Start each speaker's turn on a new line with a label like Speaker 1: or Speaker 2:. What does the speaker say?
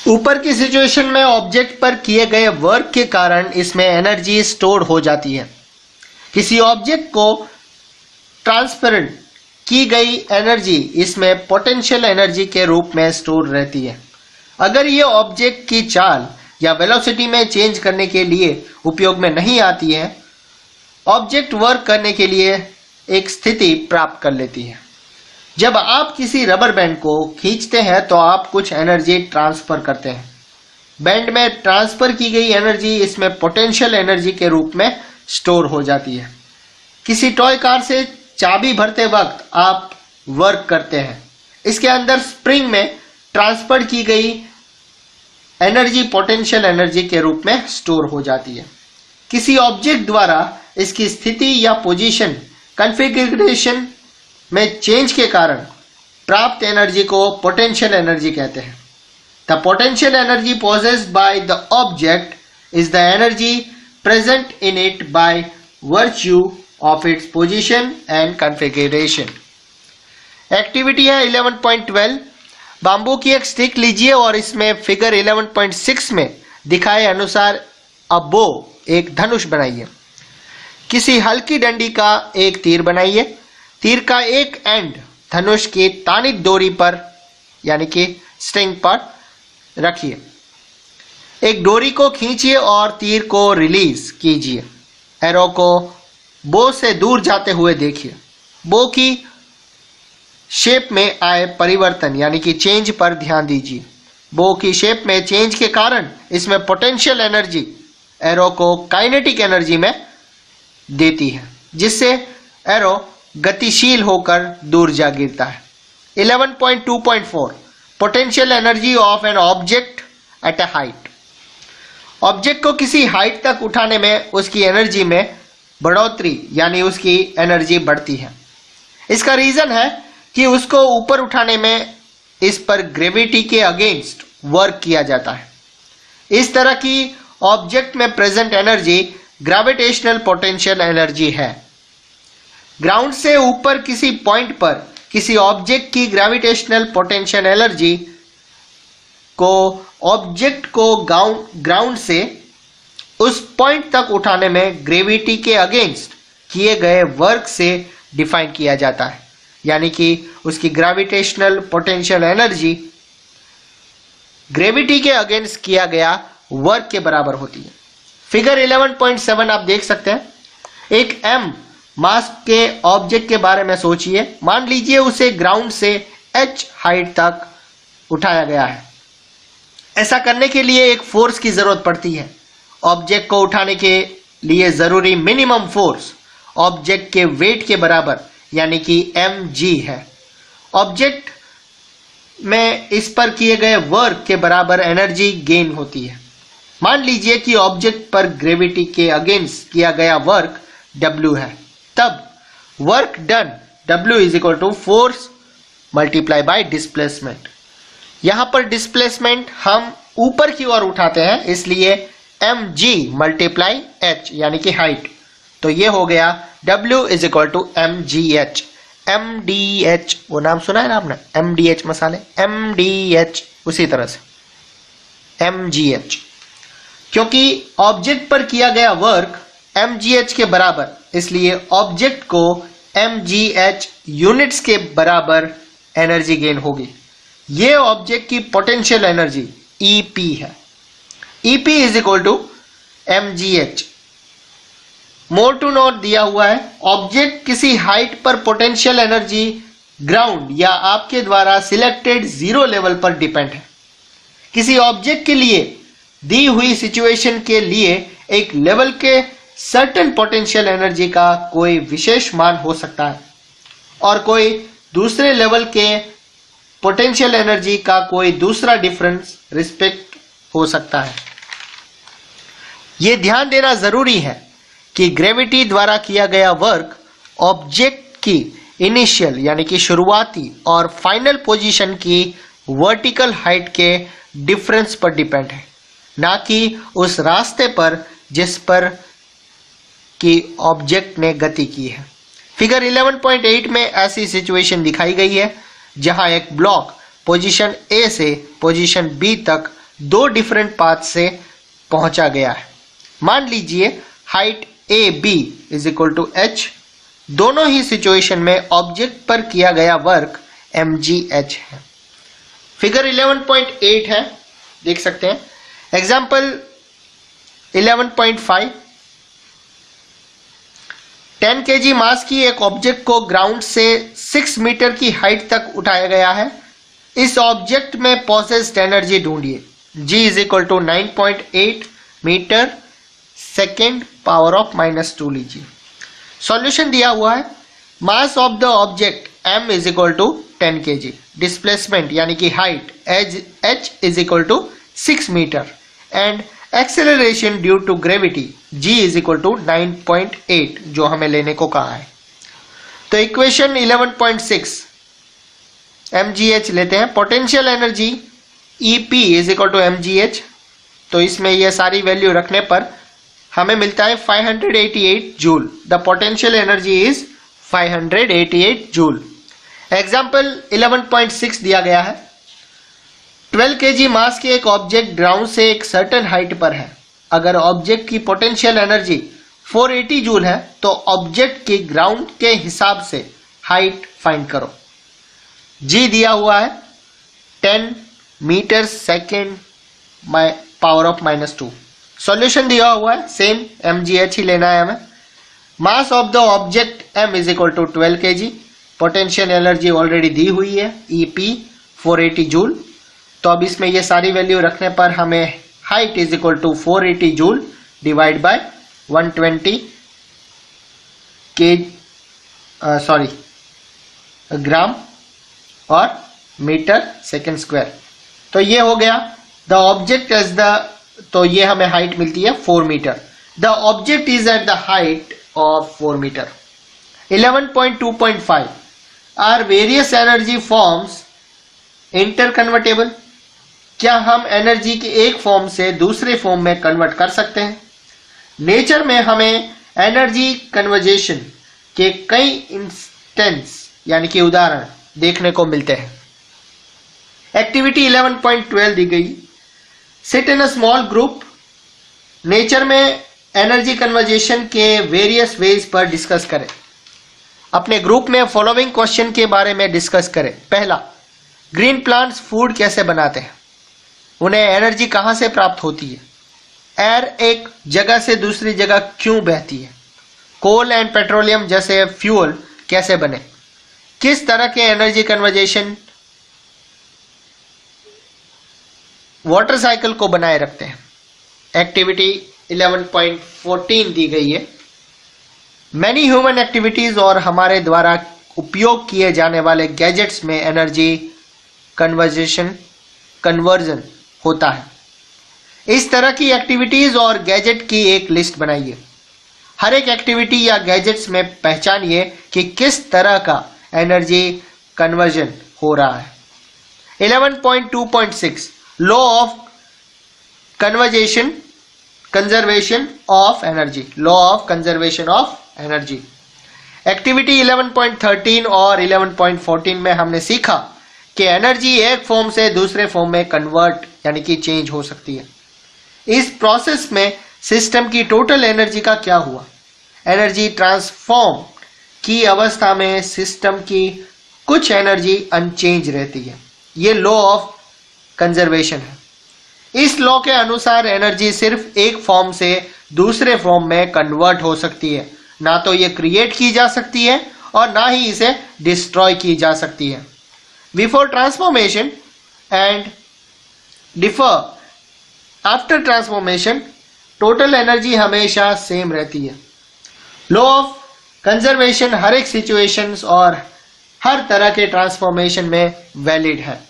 Speaker 1: ऊपर की सिचुएशन में ऑब्जेक्ट पर किए गए वर्क के कारण इसमें एनर्जी स्टोर हो जाती है। किसी ऑब्जेक्ट को ट्रांसफर की गई एनर्जी इसमें पोटेंशियल एनर्जी के रूप में स्टोर रहती है। अगर ये ऑब्जेक्ट की चाल या वेलोसिटी में चेंज करने के लिए उपयोग में नहीं आती है, ऑब्जेक्ट वर्क करने के लिए एक स्थिति प्राप्त कर लेती है। जब आप किसी रबर बैंड को खींचते हैं तो आप कुछ एनर्जी ट्रांसफर करते हैं। बैंड में ट्रांसफर की गई एनर्जी इसमें पोटेंशियल एनर्जी के रूप में स्टोर हो जाती है। किसी टॉय कार से चाबी भरते वक्त आप वर्क करते हैं। इसके अंदर स्प्रिंग में ट्रांसफर की गई एनर्जी पोटेंशियल एनर्जी के रूप में स्टोर हो जाती है। किसी ऑब्जेक्ट द्वारा इसकी स्थिति या पोजीशन कॉन्फ़िगरेशन में चेंज के कारण प्राप्त एनर्जी को पोटेंशियल एनर्जी कहते हैं। The potential energy possessed by the object is the energy present in it by virtue of its position and configuration। Activity है 11.12। बाम्बू की एक स्टिक लीजिए और इसमें फिगर 11.6 में दिखाए अनुसार अबो एक धनुष बनाइए। किसी हल्की डंडी का एक तीर बनाइए। तीर का एक एंड धनुष की तानित डोरी पर यानी कि स्ट्रिंग पर रखिए। एक डोरी को खींचिए और तीर को रिलीज कीजिए। एरो को बो से दूर जाते हुए देखिए। बो की शेप में आए परिवर्तन यानी कि चेंज पर ध्यान दीजिए। बो की शेप में चेंज के कारण इसमें पोटेंशियल एनर्जी एरो को काइनेटिक एनर्जी में देती है, जिससे एरो गतिशील होकर दूर जा गिरता है। 11.2.4 potential energy of an object at A height. Object को किसी हाइट तक उठाने में उसकी एनर्जी में बढ़ोतरी यानी उसकी एनर्जी बढ़ती है। इसका रीजन है कि उसको ऊपर उठाने में इस पर ग्रेविटी के अगेंस्ट वर्क किया जाता है। इस तरह की ऑब्जेक्ट में present energy gravitational potential energy है। ग्राउंड से ऊपर किसी पॉइंट पर किसी ऑब्जेक्ट की ग्रेविटेशनल पोटेंशियल एनर्जी को ऑब्जेक्ट को ग्राउंड से उस पॉइंट तक उठाने में ग्रेविटी के अगेंस्ट किए गए वर्क से डिफाइन किया जाता है, यानी कि उसकी ग्रेविटेशनल पोटेंशियल एनर्जी ग्रेविटी के अगेंस्ट किया गया वर्क के बराबर होती है। फिगर 11.7 आप देख सकते हैं। एक m मास के ऑब्जेक्ट के बारे में सोचिए। मान लीजिए उसे ग्राउंड से h हाइट तक उठाया गया है। ऐसा करने के लिए एक फोर्स की जरूरत पड़ती है। ऑब्जेक्ट को उठाने के लिए जरूरी मिनिमम फोर्स ऑब्जेक्ट के वेट के बराबर यानी कि mg है। ऑब्जेक्ट में इस पर किए गए वर्क के बराबर एनर्जी गेन होती है। मान लीजिए कि ऑब्जेक्ट पर ग्रेविटी के अगेंस्ट किया गया वर्क W है। तब work done W is equal to force multiply by displacement. यहां पर डिस्प्लेसमेंट हम ऊपर की ओर उठाते हैं, इसलिए mg मल्टीप्लाई h यानी कि हाइट। तो ये हो गया W is equal to mgh। mdh वो नाम सुना है ना आपने, mdh मसाले, mdh उसी तरह से mgh। क्योंकि ऑब्जेक्ट पर किया गया वर्क mgh के बराबर, इसलिए ऑब्जेक्ट को mgh यूनिट्स के बराबर एनर्जी गेन होगी। ये ऑब्जेक्ट की पोटेंशियल एनर्जी EP है। EP is equal to mgh। More to note दिया हुआ है। ऑब्जेक्ट किसी हाइट पर पोटेंशियल एनर्जी ग्राउंड या आपके द्वारा सिलेक्टेड जीरो लेवल पर डिपेंड है। किसी ऑब्जेक्ट के लिए दी हुई सिचुएशन के लिए एक लेवल के सर्टेन पोटेंशियल एनर्जी का कोई विशेष मान हो सकता है और कोई दूसरे लेवल के पोटेंशियल एनर्जी का कोई दूसरा डिफरेंस रिस्पेक्ट हो सकता है। यह ध्यान देना जरूरी है कि ग्रेविटी द्वारा किया गया वर्क ऑब्जेक्ट की इनिशियल यानी कि शुरुआती और फाइनल पोजीशन की वर्टिकल हाइट के डिफरेंस पर डिपेंड है, ना कि उस रास्ते पर जिस पर कि ऑब्जेक्ट ने गति की है। फिगर 11.8 में ऐसी सिचुएशन दिखाई गई है जहां एक ब्लॉक पोजीशन A से पोजीशन B तक दो डिफरेंट पाथ से पहुंचा गया है। मान लीजिए height A B is equal to H, दोनों ही सिचुएशन में ऑब्जेक्ट पर किया गया वर्क mgh है। फिगर 11.8 है, देख सकते हैं। एग्जाम्पल 11.5, 10 kg मास की एक ऑब्जेक्ट को ग्राउंड से 6 मीटर की हाइट तक उठाया गया है। इस ऑब्जेक्ट में पॉसेस्ड एनर्जी ढूंढिए। g is equal to 9.8 metre second power of -2 लीजिए। सॉल्यूशन दिया हुआ है। Mass of the object m is equal to 10 kg, displacement यानी कि height h is equal to 6 metre and acceleration due to gravity g is equal to 9.8 जो हमें लेने को कहा है। तो इक्वेशन 11.6 mgh लेते हैं। Potential energy EP is equal to mgh, तो इसमें यह सारी वैल्यू रखने पर हमें मिलता है 588 joule. The potential energy is 588 joule. Example 11.6 दिया गया है। 12 kg मास के एक ऑब्जेक्ट ग्राउंड से एक सर्टेन हाइट पर है। अगर ऑब्जेक्ट की पोटेंशियल एनर्जी 480 जूल है तो ऑब्जेक्ट की ग्राउंड के हिसाब से हाइट फाइंड करो। g दिया हुआ है 10 meter second power of -2। Solution दिया हुआ है, सेम mgh ही लेना है हमें। Mass of the object m is equal to 12 kg, potential energy already दी हुई है EP 480 जूल। तो अब इसमें ये सारी वैल्यू रखने पर हमें height is equal to 480 joule divide by 120 gram और मीटर सेकेंड स्क्वायर। तो ये हो गया द ऑब्जेक्ट एज द, तो ये हमें हाइट मिलती है 4 metre. The object is at the height of 4 metre. 11.2.5 are various energy forms interconvertible. क्या हम एनर्जी के एक फॉर्म से दूसरे फॉर्म में कन्वर्ट कर सकते हैं? नेचर में हमें एनर्जी कन्वर्जेशन के कई इंस्टेंस यानी कि उदाहरण देखने को मिलते हैं। एक्टिविटी 11.12 दी गई। Sit in a small group. Nature में एनर्जी कन्वर्जेशन के वेरियस वेज पर डिस्कस करें। अपने ग्रुप में फॉलोइंग क्वेश्चन के बारे में डिस्कस करें। पहला, ग्रीन प्लांट्स फूड कैसे बनाते हैं? उन्हें एनर्जी कहां से प्राप्त होती है? एयर एक जगह से दूसरी जगह क्यों बहती है? कोल एंड पेट्रोलियम जैसे फ्यूल कैसे बने? किस तरह के एनर्जी कन्वर्जेशन वाटर साइकिल को बनाए रखते हैं? एक्टिविटी 11.14 दी गई है। मैनी ह्यूमन एक्टिविटीज और हमारे द्वारा उपयोग किए जाने वाले गैजेट्स में एनर्जी कन्वर्जन होता है। इस तरह की एक्टिविटीज और गैजेट की एक लिस्ट बनाइए। हर एक एक्टिविटी या गैजेट्स में पहचानिए कि किस तरह का एनर्जी कन्वर्जन हो रहा है। 11.2.6 law of conservation of energy. Law of conservation of energy. Activity 11.13 और 11.14 में हमने सीखा कि एनर्जी एक फॉर्म से दूसरे फॉर्म में कन्वर्ट यानी कि चेंज हो सकती है। इस प्रोसेस में सिस्टम की टोटल एनर्जी का क्या हुआ? एनर्जी ट्रांसफॉर्म की अवस्था में सिस्टम की कुछ एनर्जी अनचेंज रहती है। ये लॉ ऑफ कंजर्वेशन है। इस लॉ के अनुसार एनर्जी सिर्फ एक फॉर्म से दूसरे फॉर्म में कन्वर्ट हो सकती है, ना तो ये क्रिएट की जा सकती है और ना ही इसे डिस्ट्रॉय की जा सकती है। Before transformation and differ after transformation total energy हमेशा सेम रहती है। लॉ ऑफ कंजर्वेशन हर एक सिचुएशंस और हर तरह के ट्रांसफॉर्मेशन में वैलिड है।